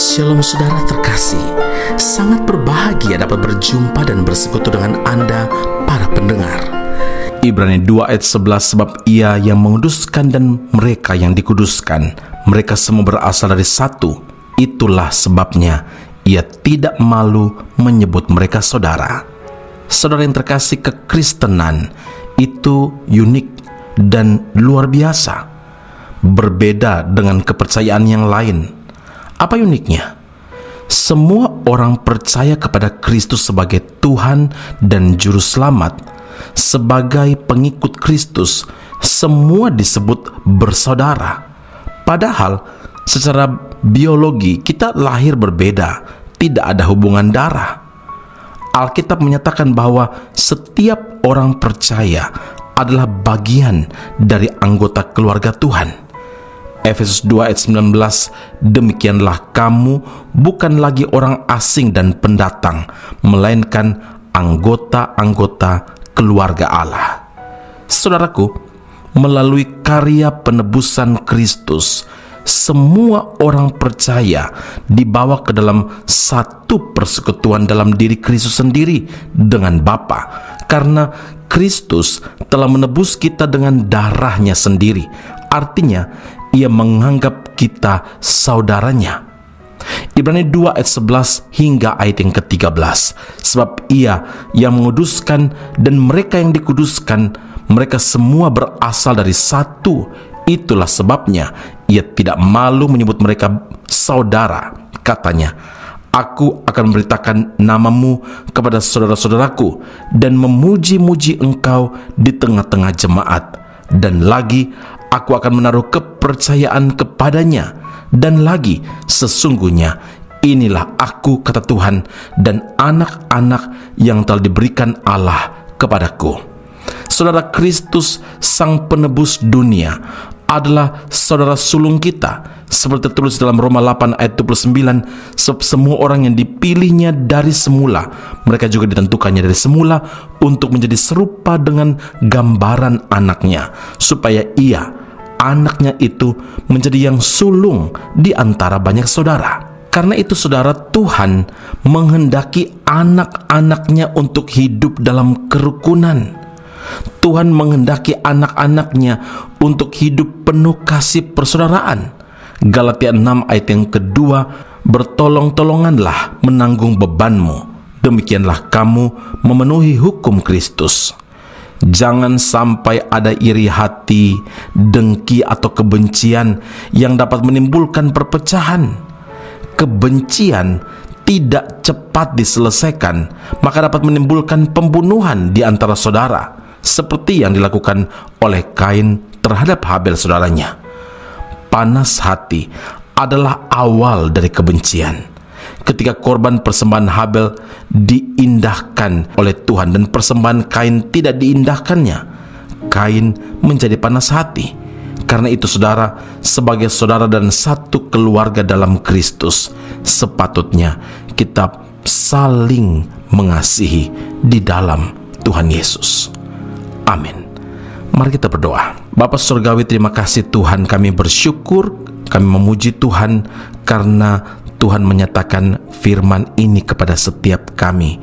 Shalom saudara terkasih, sangat berbahagia dapat berjumpa dan bersekutu dengan Anda para pendengar. Ibrani 2 ayat 11, sebab Ia yang menguduskan dan mereka yang dikuduskan, mereka semua berasal dari satu. Itulah sebabnya Ia tidak malu menyebut mereka saudara. Saudara yang terkasih, kekristenan itu unik dan luar biasa, berbeda dengan kepercayaan yang lain. Apa uniknya? Semua orang percaya kepada Kristus sebagai Tuhan dan Juru Selamat. Sebagai pengikut Kristus, semua disebut bersaudara. Padahal secara biologi kita lahir berbeda, tidak ada hubungan darah. Alkitab menyatakan bahwa setiap orang percaya adalah bagian dari anggota keluarga Tuhan. Efesus 2 ayat 19, demikianlah kamu bukan lagi orang asing dan pendatang, melainkan anggota-anggota keluarga Allah. Saudaraku, melalui karya penebusan Kristus, semua orang percaya dibawa ke dalam satu persekutuan dalam diri Kristus sendiri dengan Bapa, karena Kristus telah menebus kita dengan darahnya sendiri. Artinya, Ia menganggap kita saudaranya. Ibrani 2 ayat 11 hingga ayat yang ke-13, sebab Ia yang menguduskan dan mereka yang dikuduskan, mereka semua berasal dari satu. Itulah sebabnya Ia tidak malu menyebut mereka saudara. Katanya, Aku akan memberitakan namamu kepada saudara-saudaraku dan memuji-muji engkau di tengah-tengah jemaat. Dan lagi, aku akan menaruh kepercayaan kepadanya. Dan lagi, sesungguhnya inilah aku, kata Tuhan, dan anak-anak yang telah diberikan Allah kepadaku. Saudara, Kristus Sang Penebus dunia adalah saudara sulung kita, seperti tertulis dalam Roma 8 ayat 29, sebab semua orang yang dipilihnya dari semula, mereka juga ditentukannya dari semula untuk menjadi serupa dengan gambaran anaknya, supaya Ia, anaknya itu, menjadi yang sulung di antara banyak saudara. Karena itu saudara, Tuhan menghendaki anak-anaknya untuk hidup dalam kerukunan. Tuhan menghendaki anak-anaknya untuk hidup penuh kasih persaudaraan. Galatia 6 ayat yang kedua, bertolong-tolonganlah menanggung bebanmu, demikianlah kamu memenuhi hukum Kristus. Jangan sampai ada iri hati, dengki atau kebencian yang dapat menimbulkan perpecahan. Kebencian tidak cepat diselesaikan, maka dapat menimbulkan pembunuhan di antara saudara, seperti yang dilakukan oleh Kain terhadap Habel saudaranya. Panas hati adalah awal dari kebencian. Ketika korban persembahan Habel diindahkan oleh Tuhan dan persembahan Kain tidak diindahkannya, Kain menjadi panas hati. Karena itu saudara, sebagai saudara dan satu keluarga dalam Kristus, sepatutnya kita saling mengasihi di dalam Tuhan Yesus. Amin. Mari kita berdoa. Bapa Surgawi, terima kasih Tuhan, kami bersyukur, kami memuji Tuhan karena Tuhan menyatakan firman ini kepada setiap kami,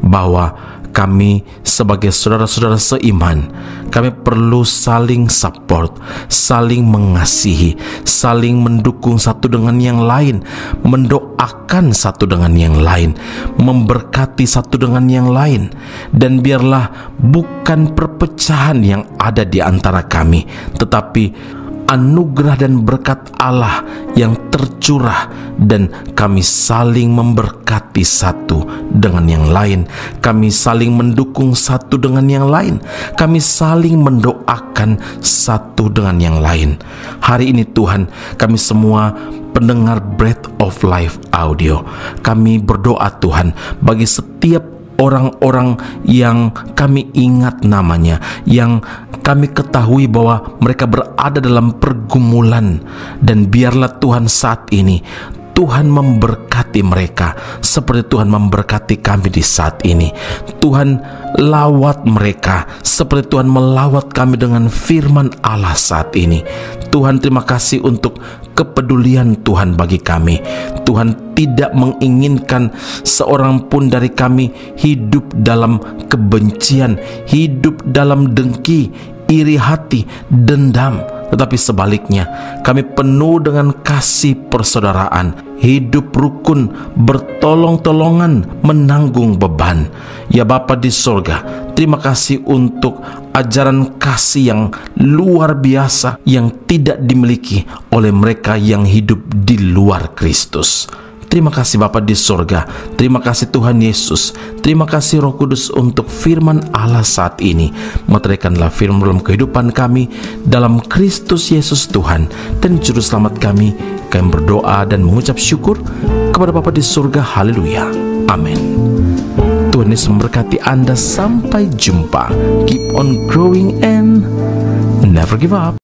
bahwa kami sebagai saudara-saudara seiman, kami perlu saling support, saling mengasihi, saling mendukung satu dengan yang lain, mendoakan satu dengan yang lain, memberkati satu dengan yang lain. Dan biarlah bukan perpecahan yang ada di antara kami, tetapi anugerah dan berkat Allah yang tercurah, dan kami saling memberkati satu dengan yang lain, kami saling mendukung satu dengan yang lain, kami saling mendoakan satu dengan yang lain. Hari ini Tuhan, kami semua pendengar Breath of Life Audio, kami berdoa Tuhan bagi setiap orang-orang yang kami ingat namanya, yang kami ketahui bahwa mereka berada dalam pergumulan. Dan biarlah Tuhan saat ini Tuhan memberkati mereka seperti Tuhan memberkati kami di saat ini. Tuhan lawat mereka seperti Tuhan melawat kami dengan firman Allah saat ini. Tuhan, terima kasih untuk kepedulian Tuhan bagi kami. Tuhan tidak menginginkan seorang pun dari kami hidup dalam kebencian, hidup dalam dengki, iri hati, dendam. Tetapi sebaliknya, kami penuh dengan kasih persaudaraan, hidup rukun, bertolong-tolongan, menanggung beban. Ya Bapa di sorga, terima kasih untuk ajaran kasih yang luar biasa yang tidak dimiliki oleh mereka yang hidup di luar Kristus. Terima kasih Bapa di sorga. Terima kasih Tuhan Yesus. Terima kasih Roh Kudus untuk firman Allah saat ini. Meteraikanlah firman dalam kehidupan kami dalam Kristus Yesus Tuhan dan Juru Selamat kami. Kami berdoa dan mengucap syukur kepada Bapa di sorga. Haleluya. Amin. Tuhan Yesus memberkati Anda. Sampai jumpa. Keep on growing and never give up.